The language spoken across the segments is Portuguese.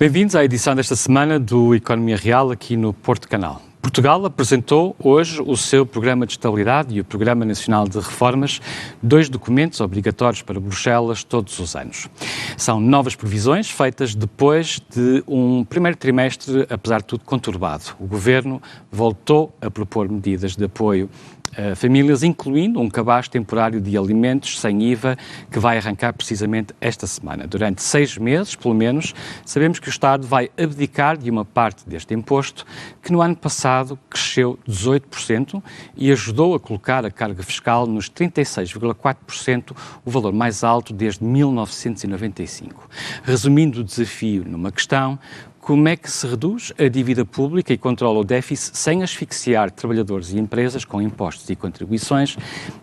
Bem-vindos à edição desta semana do Economia Real aqui no Porto Canal. Portugal apresentou hoje o seu Programa de Estabilidade e o Programa Nacional de Reformas, dois documentos obrigatórios para Bruxelas todos os anos. São novas previsões feitas depois de um primeiro trimestre, apesar de tudo, conturbado. O Governo voltou a propor medidas de apoio a famílias, incluindo um cabaz temporário de alimentos sem IVA, que vai arrancar precisamente esta semana. Durante 6 meses, pelo menos, sabemos que o Estado vai abdicar de uma parte deste imposto, que no ano passado cresceu 18% e ajudou a colocar a carga fiscal nos 36,4%, o valor mais alto desde 1995. Resumindo o desafio numa questão: como é que se reduz a dívida pública e controla o déficit sem asfixiar trabalhadores e empresas com impostos e contribuições,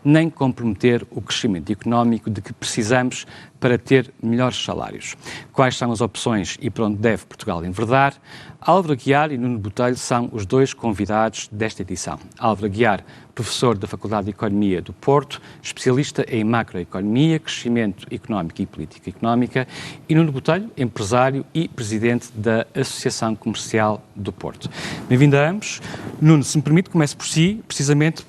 nem comprometer o crescimento económico de que precisamos para ter melhores salários? Quais são as opções e para onde deve Portugal enverdar? Álvaro Aguiar e Nuno Botelho são os dois convidados desta edição. Álvaro Aguiar, professor da Faculdade de Economia do Porto, especialista em macroeconomia, crescimento económico e política económica, e Nuno Botelho, empresário e presidente da Associação Comercial do Porto. Bem-vindo a ambos. Nuno, se me permite, comece por si, precisamente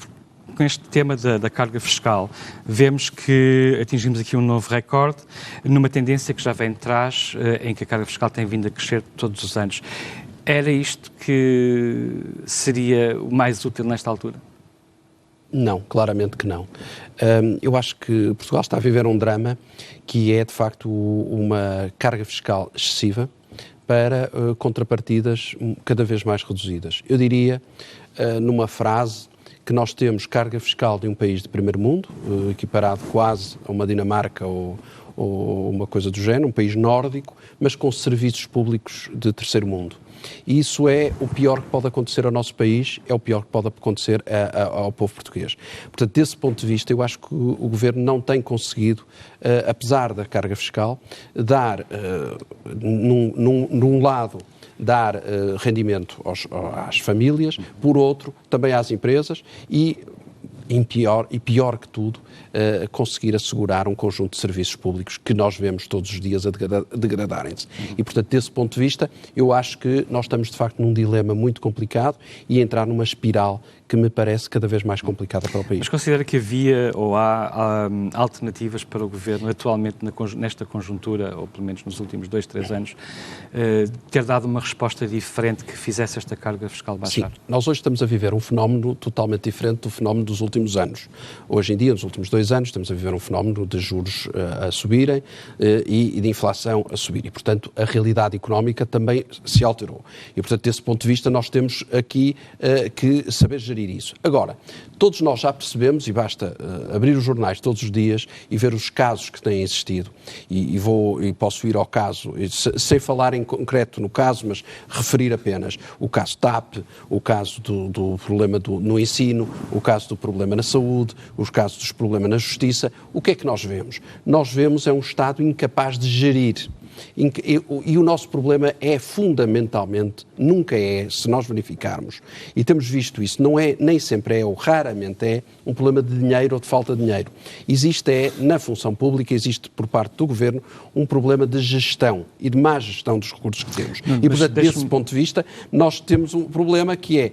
com este tema da carga fiscal. Vemos que atingimos aqui um novo recorde, numa tendência que já vem de trás, em que a carga fiscal tem vindo a crescer todos os anos. Era isto que seria o mais útil nesta altura? Não, claramente que não. Eu acho que Portugal está a viver um drama que é, de facto, uma carga fiscal excessiva para contrapartidas cada vez mais reduzidas. Eu diria, numa frase, que nós temos carga fiscal de um país de primeiro mundo, equiparado quase a uma Dinamarca ou uma coisa do género, um país nórdico, mas com serviços públicos de terceiro mundo. E isso é o pior que pode acontecer ao nosso país, é o pior que pode acontecer ao povo português. Portanto, desse ponto de vista, eu acho que o Governo não tem conseguido, apesar da carga fiscal, dar, num lado, dar rendimento às famílias, por outro, também às empresas e pior que tudo, conseguir assegurar um conjunto de serviços públicos que nós vemos todos os dias a degradarem-se. E, portanto, desse ponto de vista, eu acho que nós estamos, de facto, num dilema muito complicado e a entrar numa espiral que me parece cada vez mais complicada para o país. Mas considera que havia ou há alternativas para o Governo atualmente nesta conjuntura, ou pelo menos nos últimos 2, 3 anos, ter dado uma resposta diferente que fizesse esta carga fiscal baixar? Sim, nós hoje estamos a viver um fenómeno totalmente diferente do fenómeno dos últimos anos. Hoje em dia, nos últimos 2 anos, estamos a viver um fenómeno de juros a subirem e de inflação a subir. E, portanto, a realidade económica também se alterou. E, portanto, desse ponto de vista, nós temos aqui que saber gerir isso. Agora, todos nós já percebemos, e basta abrir os jornais todos os dias e ver os casos que têm existido, e posso ir ao caso, sem falar em concreto no caso, mas referir apenas o caso TAP, o caso do problema no ensino, o caso do problema na saúde, os casos dos problemas na justiça. O que é que nós vemos? Nós vemos um Estado incapaz de gerir. E o nosso problema é fundamentalmente, nunca é, se nós verificarmos, e temos visto isso, não é, nem sempre é, ou raramente é, um problema de dinheiro ou de falta de dinheiro. Existe, na função pública, existe por parte do Governo um problema de gestão e de má gestão dos recursos que temos. E, portanto, desse ponto de vista, nós temos um problema que é,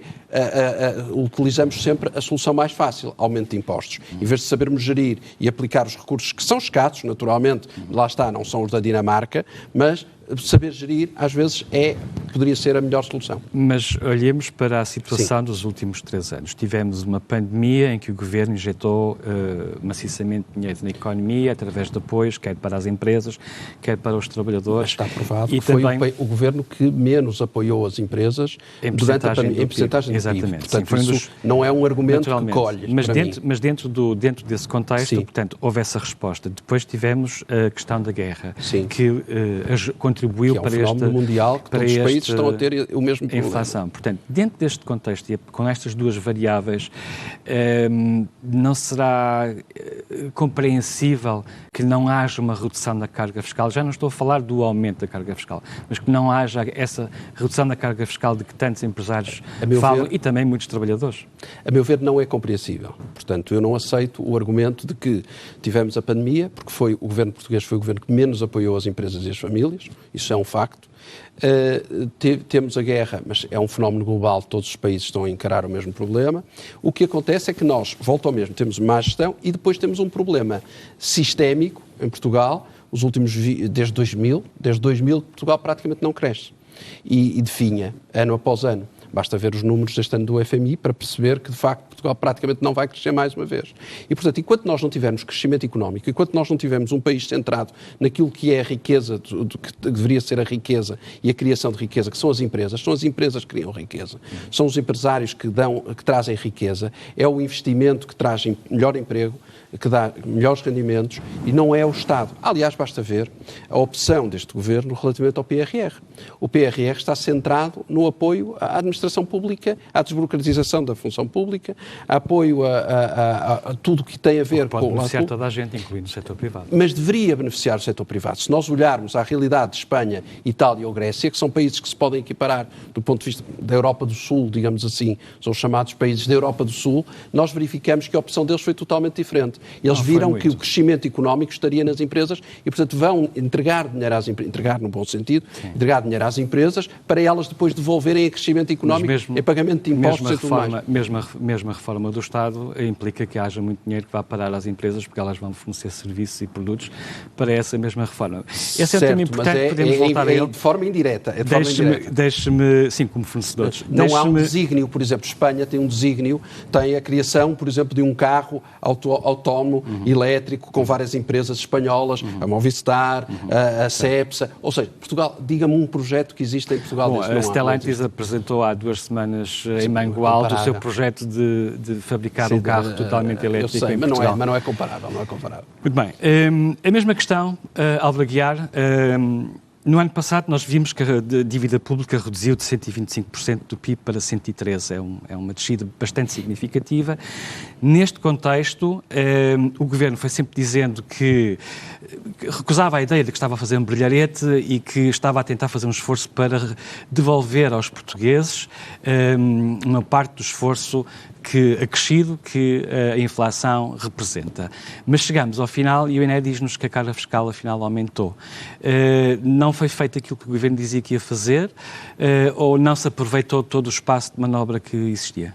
utilizamos sempre a solução mais fácil, aumento de impostos. Em vez de sabermos gerir e aplicar os recursos que são escassos, naturalmente, lá está, não são os da Dinamarca, mas saber gerir, às vezes, poderia ser a melhor solução. Mas olhemos para a situação dos últimos 3 anos. Tivemos uma pandemia em que o Governo injetou maciçamente dinheiro na economia, através de apoios, quer para as empresas, quer para os trabalhadores. Mas está provado que foi o Governo que menos apoiou as empresas durante a pandemia, em percentagem do PIB. Exatamente. Portanto, isso não é um argumento que colhe. Mas dentro desse contexto, portanto, houve essa resposta. Depois tivemos a questão da guerra, que contribuiu que é um para fenómeno mundial que todos os países estão a ter o mesmo problema. Inflação. Portanto, dentro deste contexto e com estas duas variáveis, não será compreensível que não haja uma redução da carga fiscal? Já não estou a falar do aumento da carga fiscal, mas que não haja essa redução da carga fiscal de que tantos empresários falam e também muitos trabalhadores. A meu ver, não é compreensível. Portanto, eu não aceito o argumento de que tivemos a pandemia, porque o governo português foi o governo que menos apoiou as empresas e as famílias. Isso é um facto. Temos a guerra, mas é um fenómeno global, todos os países estão a encarar o mesmo problema. O que acontece é que nós, volta ao mesmo, temos má gestão e depois temos um problema sistémico em Portugal, desde 2000, Portugal praticamente não cresce e definha ano após ano. Basta ver os números deste ano do FMI para perceber que, de facto, Portugal praticamente não vai crescer mais uma vez. E, portanto, enquanto nós não tivermos crescimento económico, enquanto nós não tivermos um país centrado naquilo que é a riqueza, que deveria ser a riqueza e a criação de riqueza, que são as empresas que criam riqueza, são os empresários que trazem riqueza, é o investimento que traz melhor emprego, que dá melhores rendimentos e não é o Estado. Aliás, basta ver a opção deste Governo relativamente ao PRR. O PRR está centrado no apoio à administração pública, à desburocratização da função pública, apoio a tudo o que tem a ver com... Pode beneficiar toda a gente, incluindo o setor privado. Mas deveria beneficiar o setor privado. Se nós olharmos à realidade de Espanha, Itália ou Grécia, que são países que se podem equiparar do ponto de vista da Europa do Sul, digamos assim, são os chamados países da Europa do Sul, nós verificamos que a opção deles foi totalmente diferente. Eles viram que o crescimento económico estaria nas empresas e, portanto, vão entregar dinheiro entregar no bom sentido, entregar dinheiro às empresas para elas depois devolverem a crescimento económico em pagamento de impostos e tudo mais. Mesmo a reforma do Estado implica que haja muito dinheiro que vá parar às empresas porque elas vão fornecer serviços e produtos para essa mesma reforma. Esse é um tema importante, podemos voltar a ele. De forma indireta. Deixe-me, sim, como fornecedores. Não há um desígnio, por exemplo, Espanha tem um desígnio, tem a criação, por exemplo, de um carro autónomo, elétrico, com várias empresas espanholas, a Movistar, a Cepsa, ou seja, Portugal, diga-me um projeto que existe em Portugal. Bom, a Stellantis apresentou há 2 semanas em Mangualde o seu projeto de fabricar um carro totalmente elétrico em Portugal. Mas não é comparável, Muito bem. A mesma questão, Alvaguiar. No ano passado nós vimos que a dívida pública reduziu de 125% do PIB para 113%. É uma descida bastante significativa. Neste contexto, o Governo foi sempre dizendo que recusava a ideia de que estava a fazer um brilharete e que estava a tentar fazer um esforço para devolver aos portugueses uma parte do esforço acrescido que a inflação representa. Mas chegamos ao final e o INE diz-nos que a carga fiscal afinal aumentou. Não foi feito aquilo que o Governo dizia que ia fazer ou não se aproveitou todo o espaço de manobra que existia?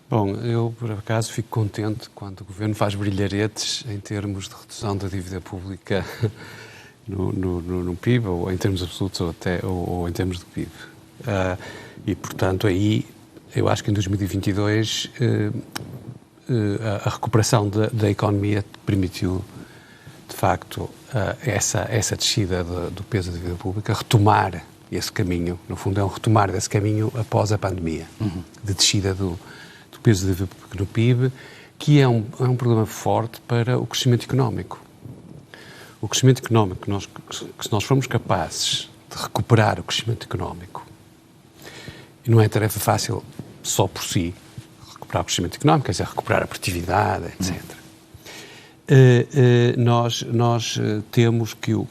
Bom, eu por acaso fico contente quando o Governo faz brilharetes em termos de redução da dívida pública no PIB, ou em termos absolutos ou em termos de PIB. E, portanto, aí eu acho que em 2022 a recuperação da economia permitiu, de facto, essa descida do peso da dívida pública, retomar esse caminho. No fundo, é um retomar desse caminho após a pandemia, de descida do peso da dívida pública no PIB, que é um problema forte para o crescimento económico. O crescimento económico, se nós formos capazes de recuperar o crescimento económico, e não é tarefa fácil só por si, recuperar o crescimento económico, quer dizer, recuperar a produtividade, etc. Nós temos que o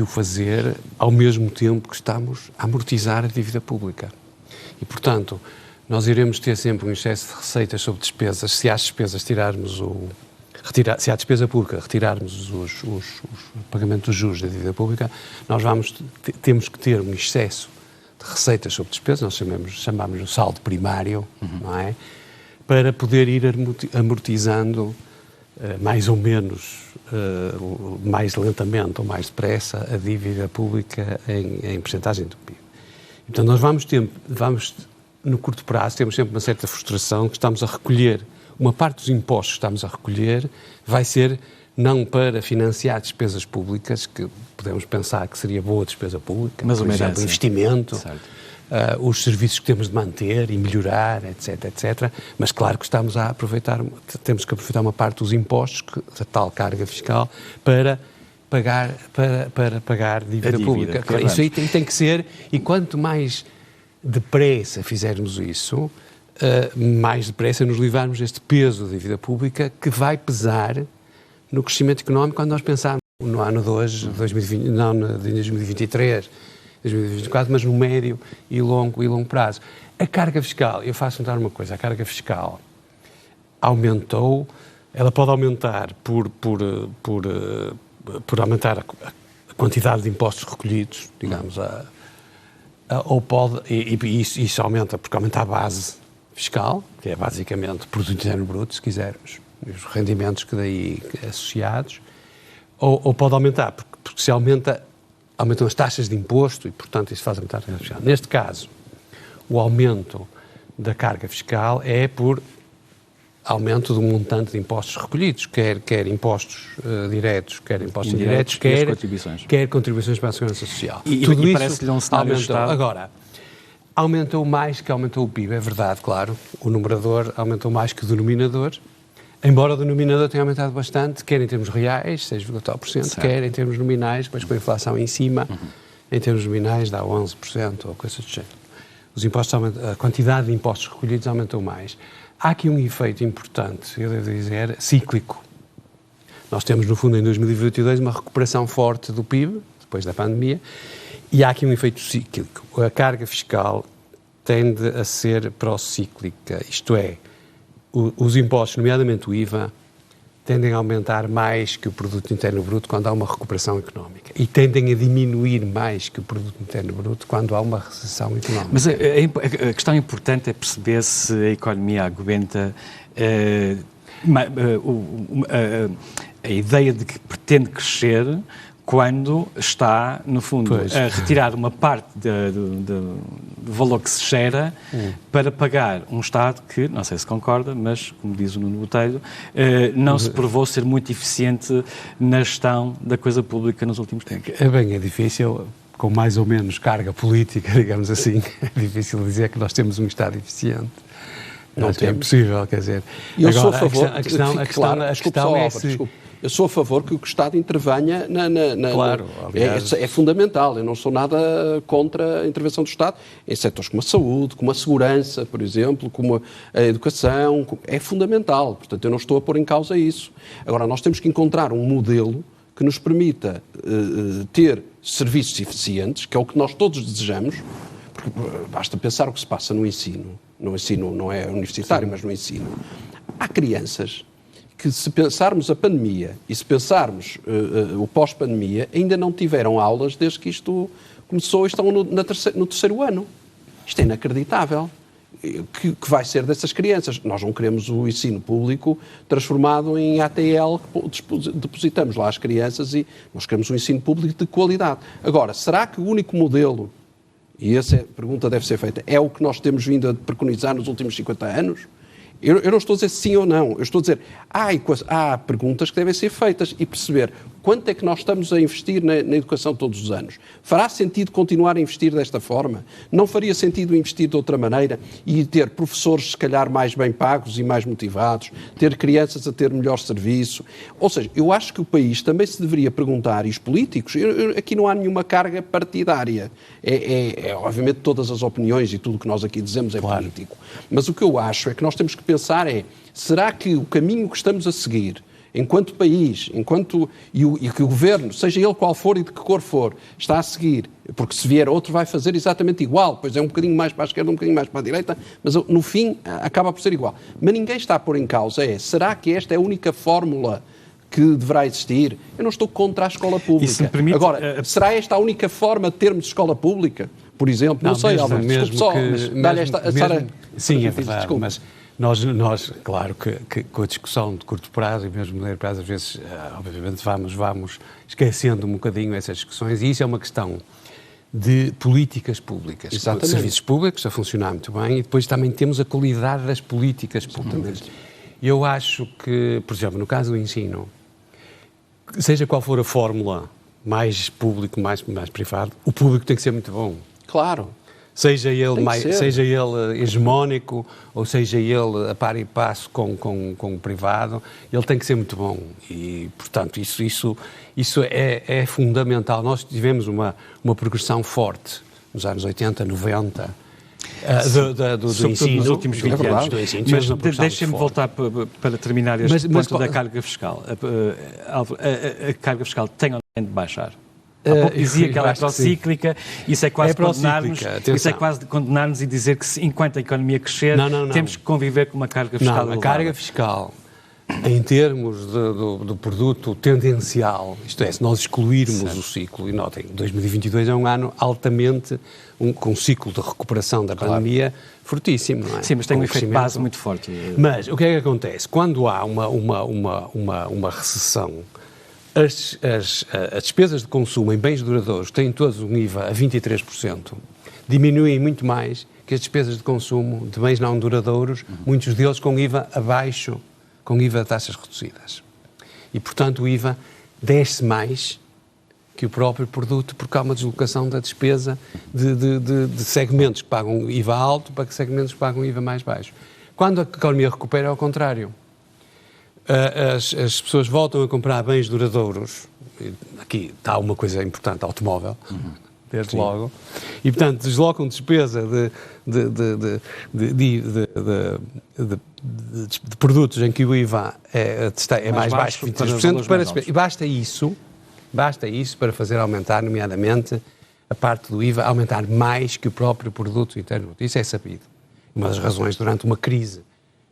fazer ao mesmo tempo que estamos a amortizar a dívida pública. E, portanto, nós iremos ter sempre um excesso de receitas sobre despesas se às despesas se à despesa pública retirarmos o pagamento dos juros da dívida pública, nós temos que ter um excesso de receitas sobre despesas, nós chamamos o saldo primário, não é? Para poder ir amortizando mais ou menos, mais lentamente ou mais depressa a dívida pública em percentagem do PIB. Então nós vamos, no curto prazo, temos sempre uma certa frustração que estamos a recolher, uma parte dos impostos que estamos a recolher vai ser não para financiar despesas públicas, que podemos pensar que seria boa despesa pública, mas por exemplo, investimento, os serviços que temos de manter e melhorar, etc. Mas claro que temos que aproveitar uma parte dos impostos, da tal carga fiscal, para pagar dívida pública. Claro, isso aí tem que ser, e quanto mais depressa fizermos isso, mais depressa nos livrarmos deste peso da dívida pública que vai pesar no crescimento económico quando nós pensarmos no ano de hoje, 2023, 2024, mas no médio e longo prazo. A carga fiscal, eu faço notar uma coisa, a carga fiscal aumentou, ela pode aumentar por aumentar a quantidade de impostos recolhidos, digamos, ou pode, e isso aumenta porque aumenta a base fiscal, que é basicamente o produto interno bruto, se quisermos, os rendimentos que daí associados, ou pode aumentar, porque se aumentam as taxas de imposto e, portanto, isso faz aumentar a carga fiscal. Neste caso, o aumento da carga fiscal é por aumento do montante de impostos recolhidos, quer impostos diretos, quer impostos indiretos, quer contribuições para a segurança social. Tudo isso parece-lhe um cenário aumentou. Agora, aumentou mais que aumentou o PIB, é verdade, claro. O numerador aumentou mais que o denominador, embora o denominador tenha aumentado bastante, quer em termos reais, 6,tal%, quer em termos nominais, mas com a inflação em cima, em termos nominais dá 11% ou coisa do género. Os impostos a quantidade de impostos recolhidos aumentou mais. Há aqui um efeito importante, eu devo dizer, cíclico. Nós temos, no fundo, em 2022, uma recuperação forte do PIB, depois da pandemia, e há aqui um efeito cíclico. A carga fiscal tende a ser procíclica, isto é, os impostos, nomeadamente o IVA, tendem a aumentar mais que o produto interno bruto quando há uma recuperação económica e tendem a diminuir mais que o produto interno bruto quando há uma recessão económica. Mas a questão importante é perceber se a economia aguenta a ideia de que pretende crescer quando está, no fundo, a retirar uma parte do valor que se gera para pagar um Estado que, não sei se concorda, mas, como diz o Nuno Botelho, não se provou ser muito eficiente na gestão da coisa pública nos últimos tempos. É difícil, com mais ou menos carga política, digamos assim, é difícil dizer que nós temos um Estado eficiente. Não é possível, quer dizer. Eu sou a favor, a questão é se... Eu sou a favor que o Estado intervenha Claro, aliás... É fundamental. Eu não sou nada contra a intervenção do Estado em setores como a saúde, como a segurança, por exemplo, como a educação. É fundamental. Portanto, eu não estou a pôr em causa isso. Agora, nós temos que encontrar um modelo que nos permita ter serviços eficientes, que é o que nós todos desejamos, porque basta pensar o que se passa no ensino não é universitário, mas no ensino. Há crianças que, se pensarmos a pandemia e se pensarmos o pós-pandemia, ainda não tiveram aulas desde que isto começou e estão no terceiro ano. Isto é inacreditável. Que vai ser dessas crianças? Nós não queremos o ensino público transformado em ATL, que depositamos lá as crianças, e nós queremos um ensino público de qualidade. Agora, será que o único modelo, e essa pergunta deve ser feita, é o que nós temos vindo a preconizar nos últimos 50 anos? Eu não estou a dizer sim ou não, eu estou a dizer há perguntas que devem ser feitas e perceber quanto é que nós estamos a investir na educação todos os anos. Fará sentido continuar a investir desta forma? Não faria sentido investir de outra maneira e ter professores, se calhar, mais bem pagos e mais motivados, ter crianças a ter melhor serviço? Ou seja, eu acho que o país também se deveria perguntar, e os políticos, aqui não há nenhuma carga partidária. Obviamente, todas as opiniões e tudo o que nós aqui dizemos é político. Mas o que eu acho é que nós temos que pensar será que o caminho que estamos a seguir, enquanto país, e que o governo, seja ele qual for e de que cor for, está a seguir, porque se vier outro vai fazer exatamente igual, pois é um bocadinho mais para a esquerda, um bocadinho mais para a direita, mas no fim acaba por ser igual. Mas ninguém está a pôr em causa será que esta é a única fórmula que deverá existir? Eu não estou contra a escola pública. Se me permite, agora, será esta a única forma de termos escola pública? Por exemplo, não sei, Álvaro, desculpe só, mas dá-lhe esta... Sim, é verdade, mas... Nós, claro que com a discussão de curto prazo e mesmo de médio prazo, às vezes, obviamente, vamos esquecendo um bocadinho essas discussões, e isso é uma questão de políticas públicas. Exatamente. Serviços públicos a funcionar muito bem, e depois também temos a qualidade das políticas públicas. Eu acho que, por exemplo, no caso do ensino, seja qual for a fórmula, mais público, mais privado, o público tem que ser muito bom. Claro. Seja ele hegemónico ou seja ele a par e passo com o privado, ele tem que ser muito bom e, portanto, isso é fundamental. Nós tivemos uma progressão forte nos anos 80, 90 do ensino. Nos últimos 20 anos. Mas deixem-me voltar para terminar este ponto da carga fiscal. A carga fiscal tem ou não tem de baixar? Há pouco dizia que ela é procíclica, isso é quase condenar-nos e dizer que, enquanto a economia crescer, temos que conviver com uma carga fiscal elevada. A carga fiscal em termos do produto tendencial, isto é, se nós excluirmos o ciclo, e notem, 2022 é um ano altamente, com um ciclo de recuperação da pandemia fortíssimo, não é? Sim, mas tem um efeito base muito forte. Mas o que é que acontece? Quando há uma recessão, as despesas de consumo em bens duradouros têm todos um IVA a 23%, diminuem muito mais que as despesas de consumo de bens não duradouros, muitos deles com IVA abaixo, com IVA de taxas reduzidas. E, portanto, o IVA desce mais que o próprio produto, porque há uma deslocação da despesa de segmentos que pagam IVA alto para segmentos que pagam IVA mais baixo. Quando a economia recupera, é ao contrário. As pessoas voltam a comprar bens duradouros. Aqui está uma coisa importante, automóvel, desde logo. E, portanto, deslocam despesa de produtos em que o IVA é mais baixo que 23%. E basta isso para fazer aumentar, nomeadamente, a parte do IVA, aumentar mais que o próprio produto interno. Isso é sabido. Uma das razões durante uma crise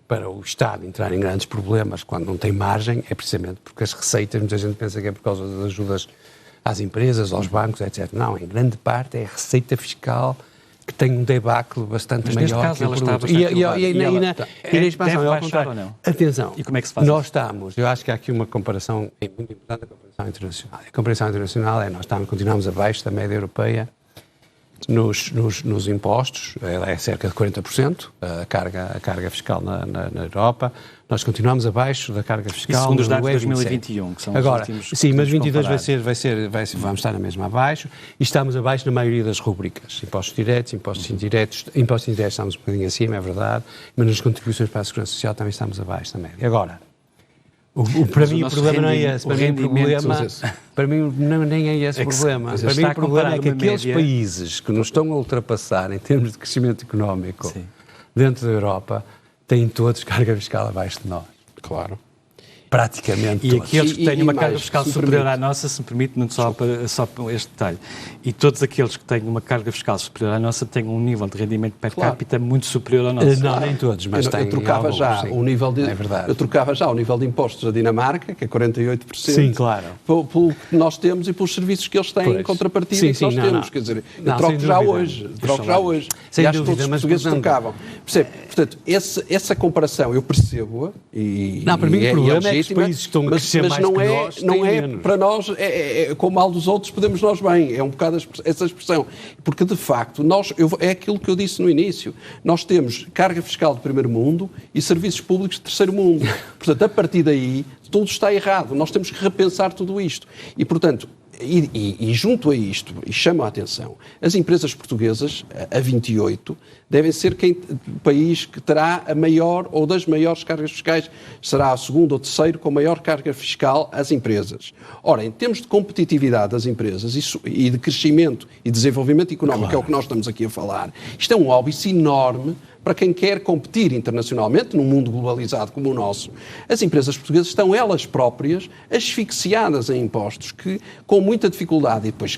para o Estado entrar em grandes problemas quando não tem margem é precisamente porque as receitas, muita gente pensa que é por causa das ajudas às empresas, aos bancos, etc. Não, em grande parte é a receita fiscal que tem um debacle bastante maior que o produto. E na expansão, é ao contrário. Atenção, e como é que se faz nós estamos, eu acho que há aqui uma comparação, é muito importante a comparação internacional. A comparação internacional é nós continuamos abaixo da média europeia nos impostos, é cerca de 40%, a carga fiscal na Europa. Nós continuamos abaixo da carga fiscal. Segundo os dados de 2021, que são agora, os últimos. Sim, mas 22 vamos estar na mesma abaixo, e estamos abaixo na maioria das rubricas. Impostos diretos, impostos indiretos estamos um bocadinho acima, é verdade, mas nas contribuições para a Segurança Social também estamos abaixo da média. Agora, para mim o problema não é esse. Para mim nem é esse o problema. Para mim o problema é que aqueles países que nos estão a ultrapassar em termos de crescimento económico dentro da Europa têm todos carga fiscal abaixo de nós. Claro. Praticamente e todos. Aqueles que têm uma carga fiscal superior à nossa, se me permite, não só para este detalhe, e todos aqueles que têm uma carga fiscal superior à nossa têm um nível de rendimento per capita muito superior ao nosso. Não, nem todos, mas eu trocava já o nível de eu trocava já o nível de impostos da Dinamarca, que é 48%. Sim, claro. Pelo que nós temos e pelos serviços que eles têm em contrapartida que nós temos. Quer dizer, eu troco já hoje. Sem e acho que dúvida, todos os portugueses trocavam. Percebe? Portanto, essa comparação eu percebo-a para mim o problema é que os países que estão a crescer mais que nós não é para nós, com o mal dos outros podemos nós bem, é um bocado essa expressão, porque de facto é aquilo que eu disse no início, nós temos carga fiscal de primeiro mundo e serviços públicos de terceiro mundo, portanto a partir daí tudo está errado, nós temos que repensar tudo isto e portanto E junto a isto, e chamo a atenção, as empresas portuguesas, a 28, devem ser o país que terá a maior ou das maiores cargas fiscais, será o segundo ou terceiro com maior carga fiscal às empresas. Ora, em termos de competitividade das empresas e de crescimento e desenvolvimento económico, que é o que nós estamos aqui a falar, isto é um óbice enorme para quem quer competir internacionalmente num mundo globalizado como o nosso. As empresas portuguesas estão elas próprias asfixiadas em impostos que, com muita dificuldade, e depois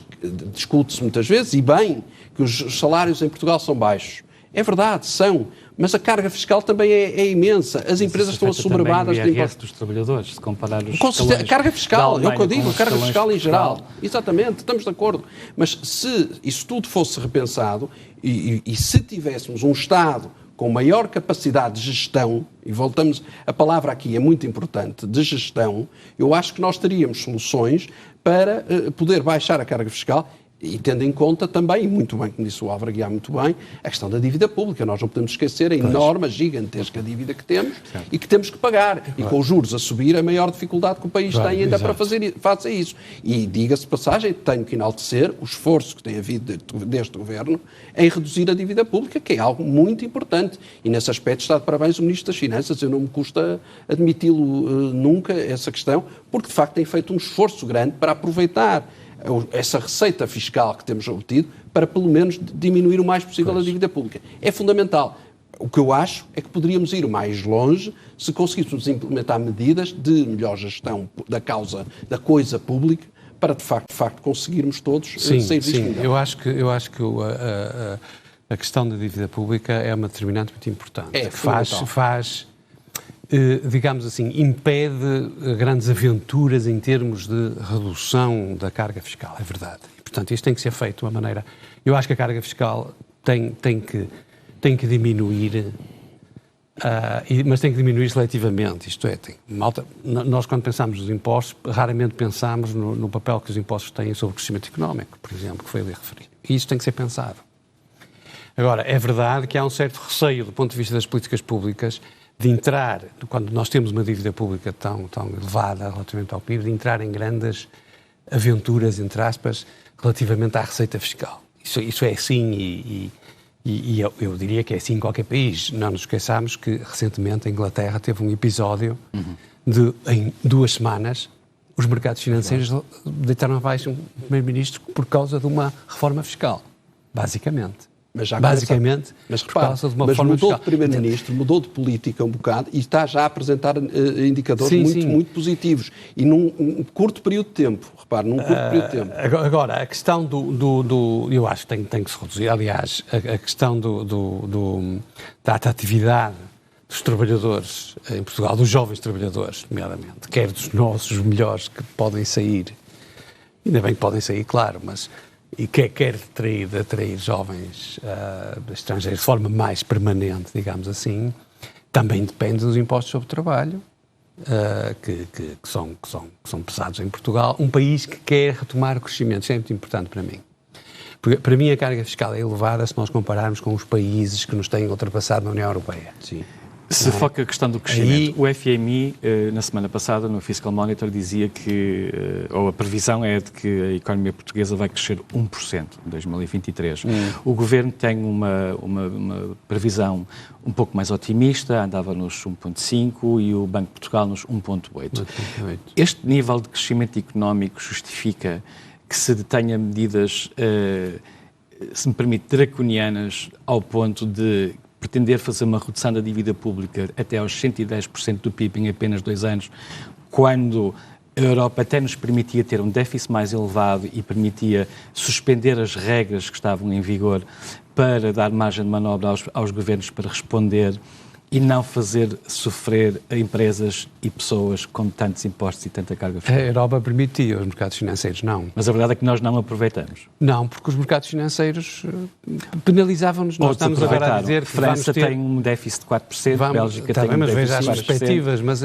discute-se muitas vezes, e bem, que os salários em Portugal são baixos. É verdade, são, mas a carga fiscal também é imensa. As empresas estão assoberbadas de impostos dos trabalhadores, se comparar os a carga fiscal, é o que eu digo, a carga fiscal em geral. Exatamente, estamos de acordo. Mas se isso tudo fosse repensado e se tivéssemos um Estado com maior capacidade de gestão, e voltamos, a palavra aqui é muito importante, de gestão, eu acho que nós teríamos soluções para poder baixar a carga fiscal e tendo em conta também, e muito bem, como disse o Álvaro Aguiar muito bem, a questão da dívida pública. Nós não podemos esquecer a enorme, gigantesca dívida que temos e que temos que pagar. E com os juros a subir, a maior dificuldade que o país tem ainda para fazer isso. E diga-se de passagem, tenho que enaltecer o esforço que tem havido deste Governo em reduzir a dívida pública, que é algo muito importante. E nesse aspecto está de parabéns o Ministro das Finanças. Eu não me custa admiti-lo nunca, essa questão, porque de facto tem feito um esforço grande para aproveitar essa receita fiscal que temos obtido para, pelo menos, diminuir o mais possível a dívida pública. É fundamental. O que eu acho é que poderíamos ir mais longe se conseguíssemos implementar medidas de melhor gestão da coisa pública para, de facto conseguirmos todos sair disto melhor. Eu acho que a questão da dívida pública é uma determinante muito importante. digamos assim, impede grandes aventuras em termos de redução da carga fiscal, é verdade. E, portanto, isto tem que ser feito de uma maneira... Eu acho que a carga fiscal tem que diminuir, mas tem que diminuir seletivamente, isto é, nós quando pensamos nos impostos, raramente pensamos no papel que os impostos têm sobre o crescimento económico, por exemplo, que foi ali referido. E isso tem que ser pensado. Agora, é verdade que há um certo receio do ponto de vista das políticas públicas de entrar, quando nós temos uma dívida pública tão elevada relativamente ao PIB, de entrar em grandes aventuras, entre aspas, relativamente à receita fiscal. Isso é assim e eu diria que é assim em qualquer país. Não nos esqueçamos que, recentemente, a Inglaterra teve um episódio em 2 semanas, os mercados financeiros deitaram abaixo um primeiro-ministro por causa de uma reforma fiscal, basicamente. Mas já basicamente, mas repara, mas mudou de primeiro-ministro, mudou de política um bocado e está já a apresentar indicadores muito positivos. E num curto período de tempo, repare, num curto período de tempo. Agora, a questão eu acho que tem que se reduzir. Aliás, a questão da atratividade dos trabalhadores em Portugal, dos jovens trabalhadores, nomeadamente, quer dos nossos melhores que podem sair, ainda bem que podem sair, claro, mas... e quer atrair jovens estrangeiros de forma mais permanente, digamos assim, também depende dos impostos sobre o trabalho, que são pesados em Portugal, um país que quer retomar o crescimento. Isso é muito importante para mim. Porque, para mim, a carga fiscal é elevada se nós compararmos com os países que nos têm ultrapassado na União Europeia. Sim. Se foca a questão do crescimento, o FMI, na semana passada, no Fiscal Monitor, dizia que, ou a previsão é de que a economia portuguesa vai crescer 1% em 2023. O Governo tem uma previsão um pouco mais otimista, andava nos 1,5% e o Banco de Portugal nos 1,8%. Este nível de crescimento económico justifica que se detenha medidas, se me permite, draconianas ao ponto de pretender fazer uma redução da dívida pública até aos 110% do PIB em apenas 2 anos, quando a Europa até nos permitia ter um déficit mais elevado e permitia suspender as regras que estavam em vigor para dar margem de manobra aos governos para responder e não fazer sofrer a empresas e pessoas com tantos impostos e tanta carga fiscal. A Europa permitia, os mercados financeiros não. Mas a verdade é que nós não aproveitamos. Não, porque os mercados financeiros penalizavam-nos. Nós estamos agora a dizer que França tem um déficit de 4%, Bélgica tem um déficit de 4%. Mas veja as perspectivas, mas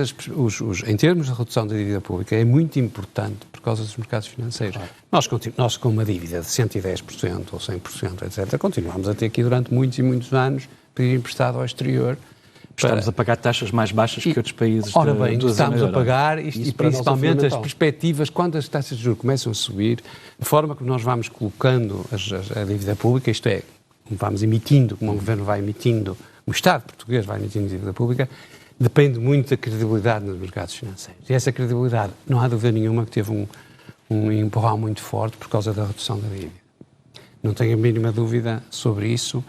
em termos de redução da dívida pública é muito importante por causa dos mercados financeiros. Claro. Nós com uma dívida de 110% ou 100%, etc., continuamos a ter aqui durante muitos e muitos anos pedir emprestado ao exterior. Estamos a pagar taxas mais baixas que outros países. Ora bem, estamos a pagar e principalmente as perspectivas, quando as taxas de juros começam a subir, a forma como nós vamos colocando a dívida pública, isto é, vamos emitindo, como o Governo vai emitindo, o Estado português vai emitindo dívida pública, depende muito da credibilidade nos mercados financeiros. E essa credibilidade, não há dúvida nenhuma que teve um empurrão muito forte por causa da redução da dívida. Não tenho a mínima dúvida sobre isso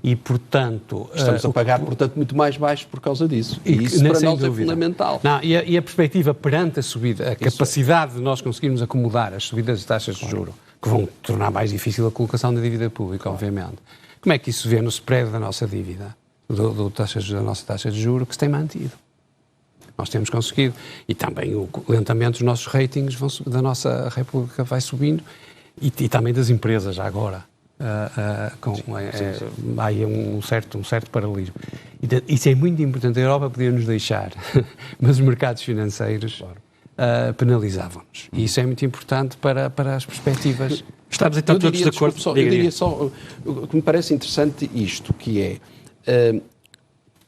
e, portanto... Estamos a pagar, portanto, muito mais baixo por causa disso. E isso para nós é fundamental. Não, e a perspectiva perante a subida, a capacidade de nós conseguirmos acomodar as subidas de taxas de juros, que vão tornar mais difícil a colocação da dívida pública, obviamente. Como é que isso se vê no spread da nossa dívida, da nossa taxa de juros, que se tem mantido? Nós temos conseguido. E também, lentamente, os nossos ratings da nossa República vai subindo. E também das empresas, já agora. Há aí um certo paralelismo. Isso é muito importante. A Europa podia nos deixar, mas os mercados financeiros penalizavam-nos. E isso é muito importante para as perspectivas. Estamos então todos de acordo. Eu diria só que me parece interessante isto, que é...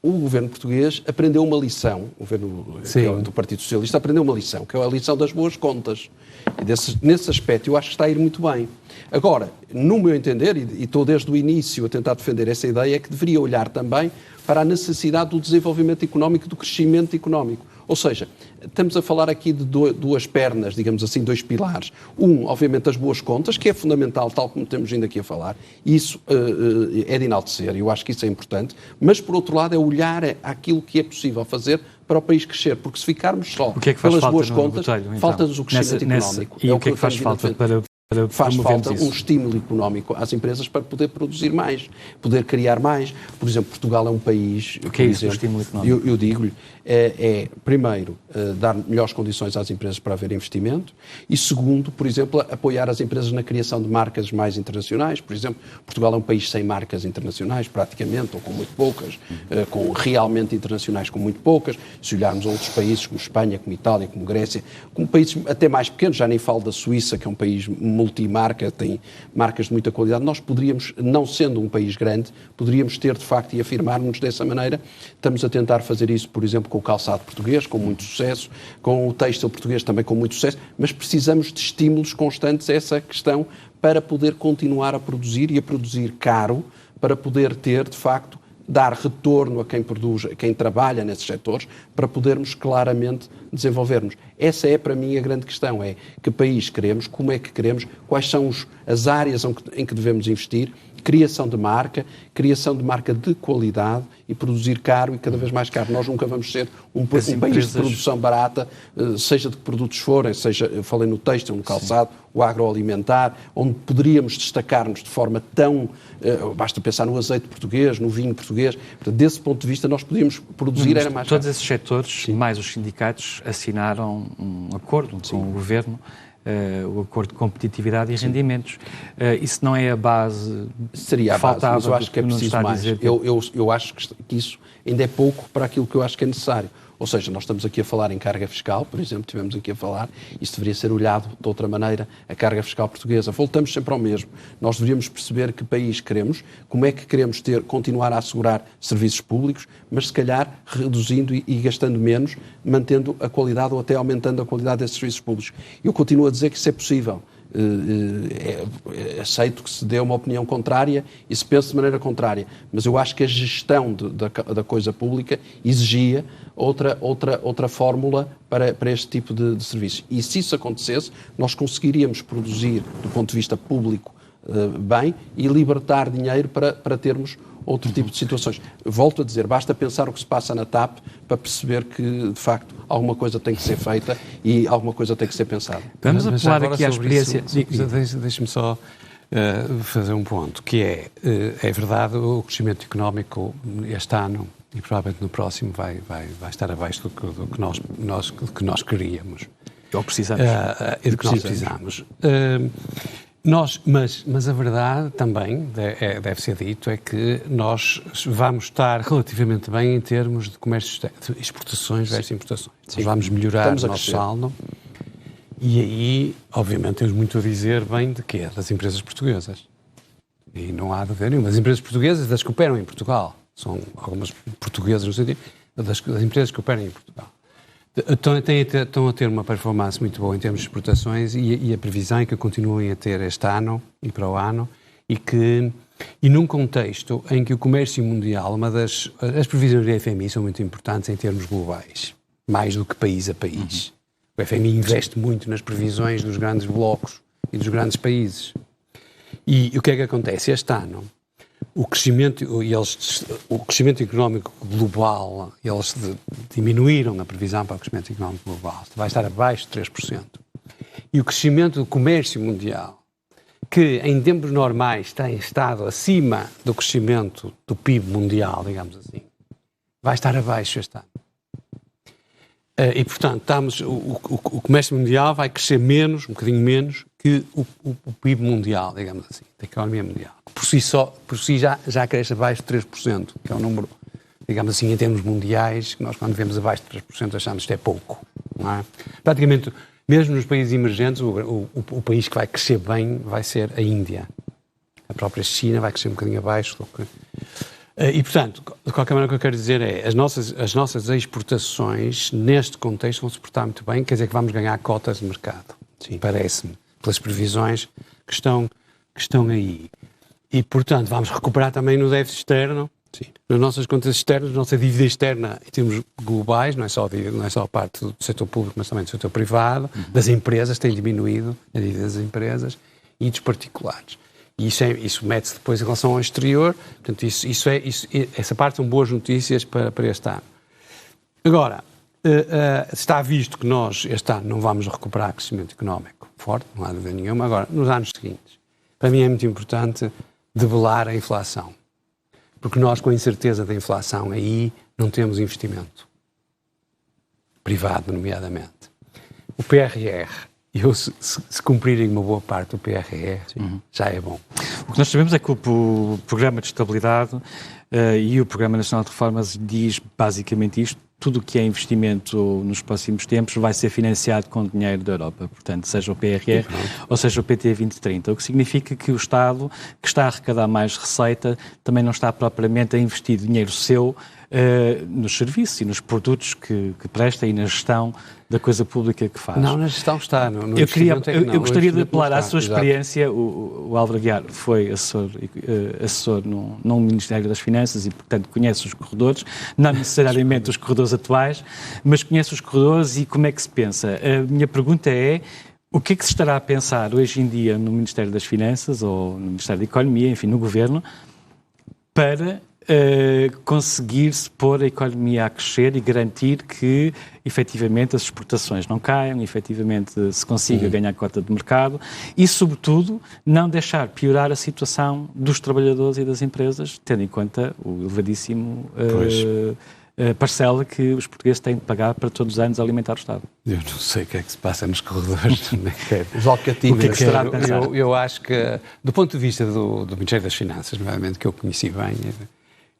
o governo português aprendeu uma lição, o governo do Partido Socialista aprendeu uma lição, que é a lição das boas contas. E nesse aspecto eu acho que está a ir muito bem. Agora, no meu entender, e estou desde o início a tentar defender essa ideia, é que deveria olhar também para a necessidade do desenvolvimento económico, do crescimento económico. Ou seja, estamos a falar aqui de 2 pernas, digamos assim, 2 pilares. Obviamente, as boas contas, que é fundamental, tal como temos vindo aqui a falar. Isso é de enaltecer, eu acho que isso é importante. Mas, por outro lado, é olhar àquilo que é possível fazer para o país crescer. Porque se ficarmos só pelas boas contas, falta-nos o crescimento económico. E o que é que faz falta para Faz falta um estímulo económico às empresas para poder produzir mais, poder criar mais. Por exemplo, Portugal é um país... O que é isso, o estímulo económico? Eu digo-lhe, primeiro, dar melhores condições às empresas para haver investimento e, segundo, por exemplo, apoiar as empresas na criação de marcas mais internacionais. Por exemplo, Portugal é um país sem marcas internacionais, praticamente, ou com muito poucas, com realmente internacionais com muito poucas. Se olharmos a outros países, como Espanha, como Itália, como Grécia, como países até mais pequenos, já nem falo da Suíça, que é um país multimarca, tem marcas de muita qualidade, nós poderíamos, não sendo um país grande, poderíamos ter, de facto, e afirmar-nos dessa maneira. Estamos a tentar fazer isso, por exemplo, com o calçado português, com muito sucesso, com o têxtil português também com muito sucesso, mas precisamos de estímulos constantes a essa questão para poder continuar a produzir e a produzir caro, para poder ter, de facto, dar retorno a quem produz, a quem trabalha nesses setores, para podermos claramente desenvolvermos. Essa é, para mim, a grande questão, é que país queremos, como é que queremos, quais são as áreas em que devemos investir, criação de marca de qualidade e produzir caro e cada vez mais caro. Nós nunca vamos ser um país de produção barata, seja de que produtos forem, seja, eu falei no têxtil, no calçado, o agroalimentar, onde poderíamos destacar-nos de forma tão... basta pensar no azeite português, no vinho português. Portanto, desse ponto de vista, nós podíamos produzir, era mais caro. Todos esses setores, mais os sindicatos, assinaram um acordo com o Governo, o acordo de competitividade e rendimentos. Isso não é a base? Seria a base, mas eu acho que é preciso mais. Eu acho que isso ainda é pouco para aquilo que eu acho que é necessário. Ou seja, nós estamos aqui a falar em carga fiscal, por exemplo, tivemos aqui a falar, isso deveria ser olhado de outra maneira, a carga fiscal portuguesa. Voltamos sempre ao mesmo. Nós deveríamos perceber que país queremos, como é que queremos continuar a assegurar serviços públicos, mas se calhar reduzindo e gastando menos, mantendo a qualidade ou até aumentando a qualidade desses serviços públicos. Eu continuo a dizer que isso é possível. Aceito que se dê uma opinião contrária e se pense de maneira contrária, mas eu acho que a gestão da coisa pública exigia outra fórmula para este tipo de serviços. E se isso acontecesse, nós conseguiríamos produzir, do ponto de vista público, bem e libertar dinheiro para termos outro tipo de situações. Volto a dizer, basta pensar o que se passa na TAP para perceber que, de facto, alguma coisa tem que ser feita e alguma coisa tem que ser pensada. Vamos apelar aqui à experiência... Deixe-me só fazer um ponto, que é verdade, o crescimento económico este ano e provavelmente no próximo vai estar abaixo do que nós queríamos. Ou precisamos. Do que nós precisamos. Mas a verdade também, deve ser dito, é que nós vamos estar relativamente bem em termos de comércio de exportações versus importações. Nós vamos melhorar o nosso saldo e aí, obviamente, temos muito a dizer bem de quê? Das empresas portuguesas. E não há de haver nenhuma. As empresas portuguesas, das que operam em Portugal, são algumas portuguesas no sentido, das empresas que operam em Portugal. Estão a ter uma performance muito boa em termos de exportações e a previsão é que continuem a ter este ano e para o ano e num contexto em que o comércio mundial, as previsões do FMI são muito importantes em termos globais, mais do que país a país. O FMI investe muito nas previsões dos grandes blocos e dos grandes países. E o que é que acontece? Este ano, o crescimento económico global, eles diminuíram a previsão para o crescimento económico global, vai estar abaixo de 3%. E o crescimento do comércio mundial, que em tempos normais tem estado acima do crescimento do PIB mundial, digamos assim, vai estar abaixo este ano. E, portanto, o comércio mundial vai crescer menos, um bocadinho menos, que o PIB mundial, digamos assim, da economia mundial. Por si já cresce abaixo de 3%, que é um número, digamos assim, em termos mundiais, que nós quando vemos abaixo de 3% achamos que isto é pouco. Não é? Praticamente, mesmo nos países emergentes, o país que vai crescer bem vai ser a Índia. A própria China vai crescer um bocadinho abaixo do que... E, portanto, de qualquer maneira o que eu quero dizer é as nossas exportações, neste contexto, vão se portar muito bem, quer dizer que vamos ganhar cotas de mercado, parece-me, pelas previsões que estão aí. E, portanto, vamos recuperar também no déficit externo, nas nossas contas externas, na nossa dívida externa em termos globais, não é só a parte do setor público, mas também do setor privado, das empresas, tem diminuído a dívida das empresas e dos particulares. E isso mete-se depois em relação ao exterior, portanto, essa parte são boas notícias para este ano. Agora, está visto que nós, este ano, não vamos recuperar crescimento económico forte, não há dúvida nenhuma. Agora, nos anos seguintes, para mim é muito importante debelar a inflação. Porque nós, com a incerteza da inflação, aí não temos investimento. Privado, nomeadamente. O PRR, se cumprirem uma boa parte do PRR, já é bom. O que nós sabemos é que o Programa de Estabilidade e o Programa Nacional de Reformas diz basicamente isto: tudo o que é investimento nos próximos tempos vai ser financiado com dinheiro da Europa, portanto, seja o PRR ou seja o PT 2030, o que significa que o Estado, que está a arrecadar mais receita, também não está propriamente a investir dinheiro seu nos serviços e nos produtos que presta e na gestão da coisa pública que faz. Não, na gestão está. Eu gostaria de apelar à sua experiência. O Álvaro Aguiar foi assessor no Ministério das Finanças e, portanto, conhece os corredores, não necessariamente os corredores atuais, mas conhece os corredores e como é que se pensa. A minha pergunta é: o que é que se estará a pensar hoje em dia no Ministério das Finanças ou no Ministério da Economia, enfim, no Governo, para conseguir-se pôr a economia a crescer e garantir que, efetivamente, as exportações não caiam, efetivamente se consiga ganhar cota de mercado e, sobretudo, não deixar piorar a situação dos trabalhadores e das empresas, tendo em conta o elevadíssimo parcela que os portugueses têm de pagar para todos os anos alimentar o Estado. Eu não sei o que é que se passa nos corredores. Os alcativos. O que é que se estará a pensar? Eu acho que, do ponto de vista do Ministério das Finanças, nomeadamente, que eu conheci bem,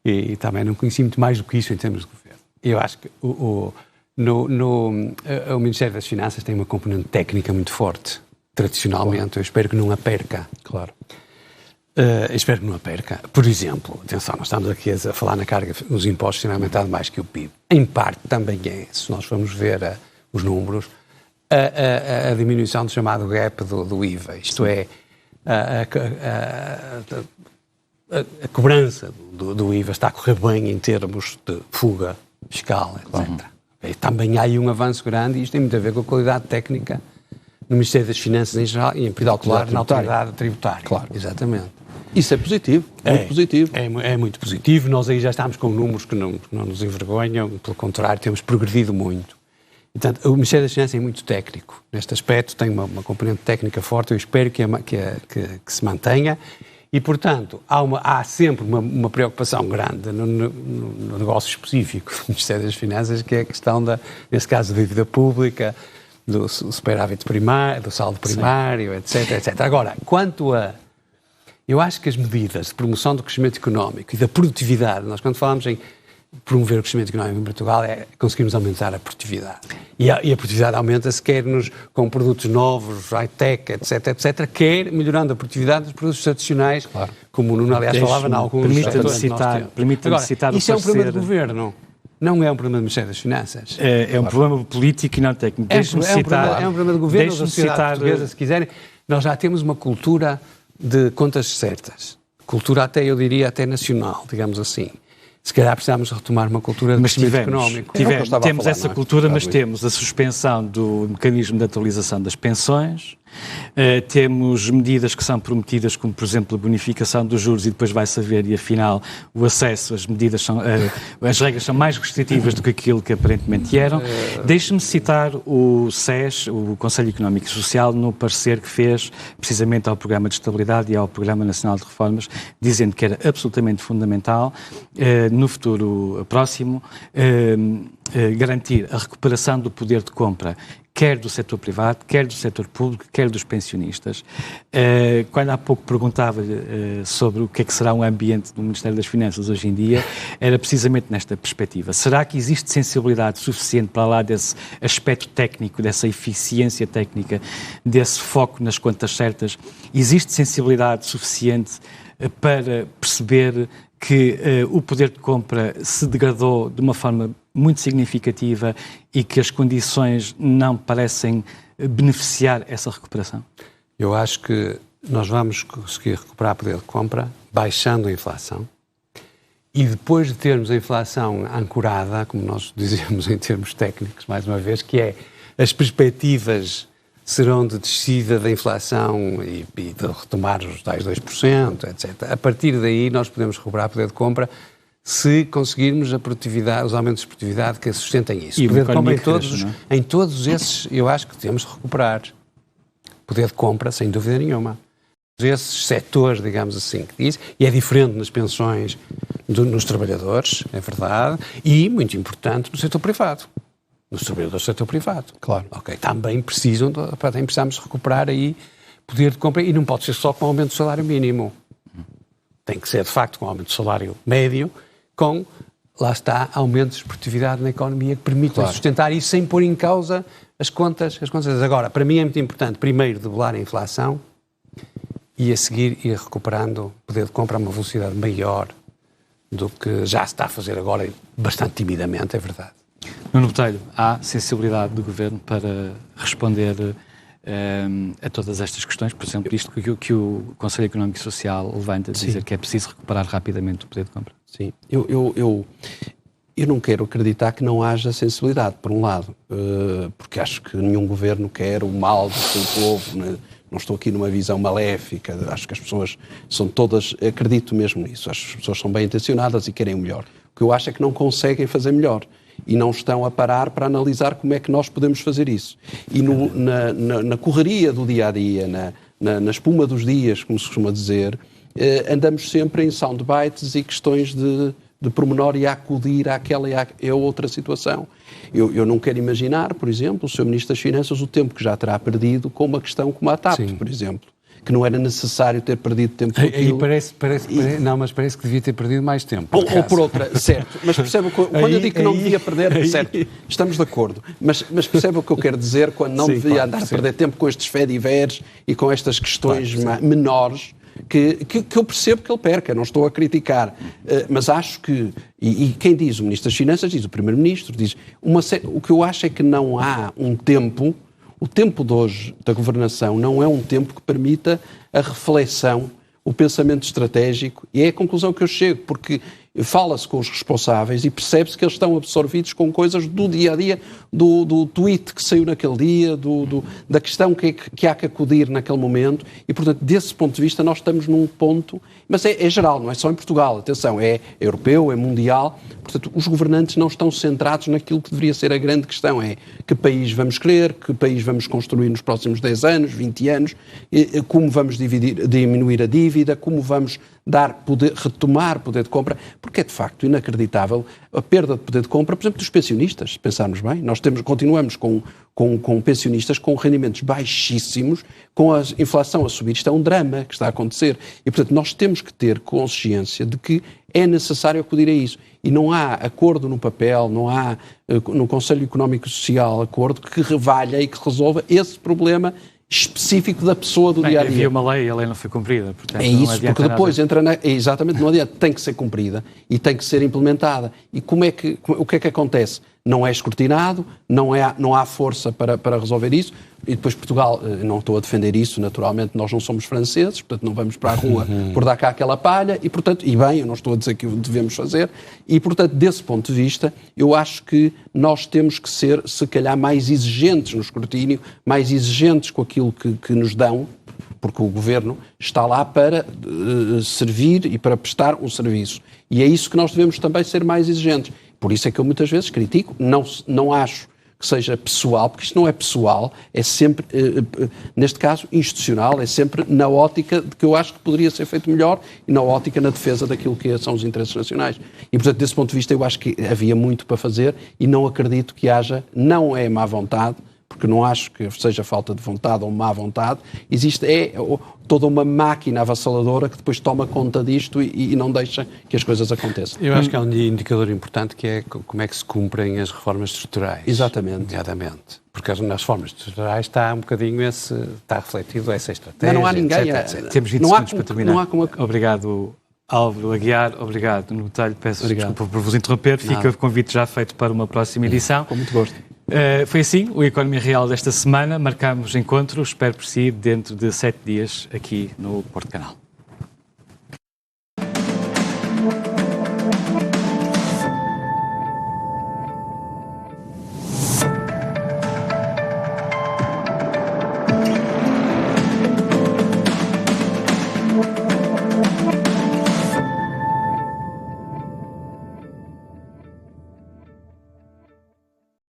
e também não conheci muito mais do que isso em termos de governo. Eu acho que o Ministério das Finanças tem uma componente técnica muito forte, tradicionalmente. Eu espero que não a perca. Claro. Espero que não a perca. Por exemplo, atenção, nós estamos aqui a falar na carga, os impostos têm aumentado mais que o PIB. Em parte também é, se nós formos ver os números, a diminuição do chamado gap do IVA, isto é, a cobrança do IVA está a correr bem em termos de fuga fiscal, etc. E também há aí um avanço grande e isto tem muito a ver com a qualidade técnica no Ministério das Finanças em geral e em particular na autoridade tributária. Claro. Exatamente. Isso é positivo, muito positivo. É muito positivo. Nós aí já estamos com números que não nos envergonham, pelo contrário, temos progredido muito. Portanto, o Ministério das Finanças é muito técnico. Neste aspecto tem uma componente técnica forte, eu espero que se mantenha. E, portanto, há sempre uma preocupação grande no negócio específico do Ministério das Finanças, que é a questão, nesse caso, da dívida pública, do superávit primário, do saldo primário, etc. Agora, quanto a... Eu acho que as medidas de promoção do crescimento económico e da produtividade, nós quando falamos em promover o crescimento económico em Portugal, conseguirmos aumentar a produtividade. E a produtividade aumenta-se quer com produtos novos, high-tech, etc., quer melhorando a produtividade dos produtos tradicionais, claro, como o Nuno, aliás, falava em alguns... Permita-me citar isso é um problema do Governo, não é um problema do Ministério das Finanças. É um problema político e não técnico. É um problema do Governo, da sociedade portuguesa, se quiserem. Nós já temos uma cultura de contas certas. Cultura até, eu diria, até nacional, digamos assim. Se calhar precisamos retomar uma cultura de crescimento económico. Temos essa cultura, mas temos a suspensão do mecanismo de atualização das pensões, temos medidas que são prometidas, como, por exemplo, a bonificação dos juros, e depois vai-se ver, e afinal, o acesso, as medidas são, as regras são mais restritivas do que aquilo que aparentemente eram. Deixe-me citar o SES, o Conselho Económico e Social, no parecer que fez precisamente ao Programa de Estabilidade e ao Programa Nacional de Reformas, dizendo que era absolutamente fundamental, no futuro próximo, garantir a recuperação do poder de compra, quer do setor privado, quer do setor público, quer dos pensionistas. Quando há pouco perguntava-lhe sobre o que é que será um ambiente do Ministério das Finanças hoje em dia, era precisamente nesta perspectiva. Será que existe sensibilidade suficiente para lá desse aspecto técnico, dessa eficiência técnica, desse foco nas contas certas? Existe sensibilidade suficiente para perceber que o poder de compra se degradou de uma forma muito significativa e que as condições não parecem beneficiar essa recuperação? Eu acho que nós vamos conseguir recuperar poder de compra baixando a inflação e depois de termos a inflação ancorada, como nós dizemos em termos técnicos, mais uma vez, que é as perspectivas serão de descida da inflação e de retomar os tais 2%, etc. A partir daí nós podemos recuperar poder de compra se conseguirmos a produtividade, os aumentos de produtividade que sustentem isso. E Poder de compra em todos esses, eu acho que temos de recuperar. Poder de compra, sem dúvida nenhuma. Esses setores, digamos assim, que diz, e é diferente nas pensões nos trabalhadores, é verdade, e, muito importante, no setor privado. Nos trabalhadores do setor privado. Claro. Ok, também precisamos recuperar aí poder de compra, e não pode ser só com o aumento do salário mínimo. Tem que ser, de facto, com o aumento do salário médio, com, lá está, aumentos de produtividade na economia que permitam sustentar isso sem pôr em causa as contas. Agora, para mim é muito importante, primeiro, debelar a inflação e a seguir ir recuperando o poder de compra a uma velocidade maior do que já se está a fazer agora, bastante timidamente, é verdade. Nuno Botelho, há sensibilidade do Governo para responder a todas estas questões? Por exemplo, isto que o Conselho Económico e Social levanta, de dizer que é preciso recuperar rapidamente o poder de compra. Sim, eu não quero acreditar que não haja sensibilidade, por um lado, porque acho que nenhum governo quer o mal do seu povo, né? Não estou aqui numa visão maléfica, acho que as pessoas são todas, acredito mesmo nisso, acho que as pessoas são bem intencionadas e querem o melhor. O que eu acho é que não conseguem fazer melhor e não estão a parar para analisar como é que nós podemos fazer isso. E na correria do dia-a-dia, na espuma dos dias, como se costuma dizer, andamos sempre em soundbites e questões de pormenor e a acudir àquela e à outra situação. Eu não quero imaginar, por exemplo, o Sr. Ministro das Finanças, o tempo que já terá perdido com uma questão como a TAP, por exemplo, que não era necessário ter perdido tempo por aquilo. Não, mas parece que devia ter perdido mais tempo. Ou por outra, certo. Mas percebe, quando eu digo que não devia perder, certo, estamos de acordo. Mas percebe o que eu quero dizer quando não devia andar a perder tempo com estes fediveres e com estas questões menores, que eu percebo que ele perca, não estou a criticar, mas acho que, e quem diz o Ministro das Finanças, diz o Primeiro-Ministro, diz, o que eu acho é que não há um tempo, o tempo de hoje da governação não é um tempo que permita a reflexão, o pensamento estratégico, e é a conclusão que eu chego, porque fala-se com os responsáveis e percebe-se que eles estão absorvidos com coisas do dia-a-dia, do tweet que saiu naquele dia, da questão que há que acudir naquele momento, e, portanto, desse ponto de vista, nós estamos num ponto, mas é geral, não é só em Portugal, atenção, é europeu, é mundial, portanto, os governantes não estão centrados naquilo que deveria ser a grande questão, é que país vamos querer, que país vamos construir nos próximos 10 anos, 20 anos, como vamos diminuir a dívida, como vamos retomar poder de compra, porque é de facto inacreditável a perda de poder de compra, por exemplo, dos pensionistas, se pensarmos bem. Nós continuamos com pensionistas com rendimentos baixíssimos, com a inflação a subir. Isto é um drama que está a acontecer. E, portanto, nós temos que ter consciência de que é necessário acudir a isso. E não há acordo no papel, não há no Conselho Económico e Social acordo que revalha e que resolva esse problema específico da pessoa do dia-a-dia. Havia uma lei e a lei não foi cumprida. Portanto, é isso, porque depois exatamente, não adianta, tem que ser cumprida e tem que ser implementada. E o que é que acontece? Não é escrutinado, não há força para resolver isso, e depois Portugal, não estou a defender isso, naturalmente nós não somos franceses, portanto não vamos para a rua por dar cá aquela palha, e bem, eu não estou a dizer que o devemos fazer, e portanto desse ponto de vista, eu acho que nós temos que ser, se calhar, mais exigentes no escrutínio, mais exigentes com aquilo que nos dão, porque o Governo está lá para servir e para prestar um serviço. E é isso que nós devemos também ser mais exigentes. Por isso é que eu muitas vezes critico, não acho que seja pessoal, porque isto não é pessoal, é sempre, neste caso, institucional, é sempre na ótica de que eu acho que poderia ser feito melhor e na ótica na defesa daquilo que são os interesses nacionais. E, portanto, desse ponto de vista, eu acho que havia muito para fazer e não acredito que haja, não é má vontade, porque não acho que seja falta de vontade ou má vontade, existe toda uma máquina avassaladora que depois toma conta disto e não deixa que as coisas aconteçam. Eu acho que há um indicador importante que é como é que se cumprem as reformas estruturais. Exatamente. Imediatamente. Porque nas reformas estruturais está um bocadinho está refletido essa estratégia. Não há ninguém. Etc. Temos 20 segundos para terminar. Obrigado, Álvaro Aguiar. Obrigado, Nuno Botelho. Peço desculpa por vos interromper. Fica o convite já feito para uma próxima edição. Com muito gosto. Foi assim o Economia Real desta semana. Marcámos encontro, espero por si, dentro de 7 dias aqui no Porto Canal.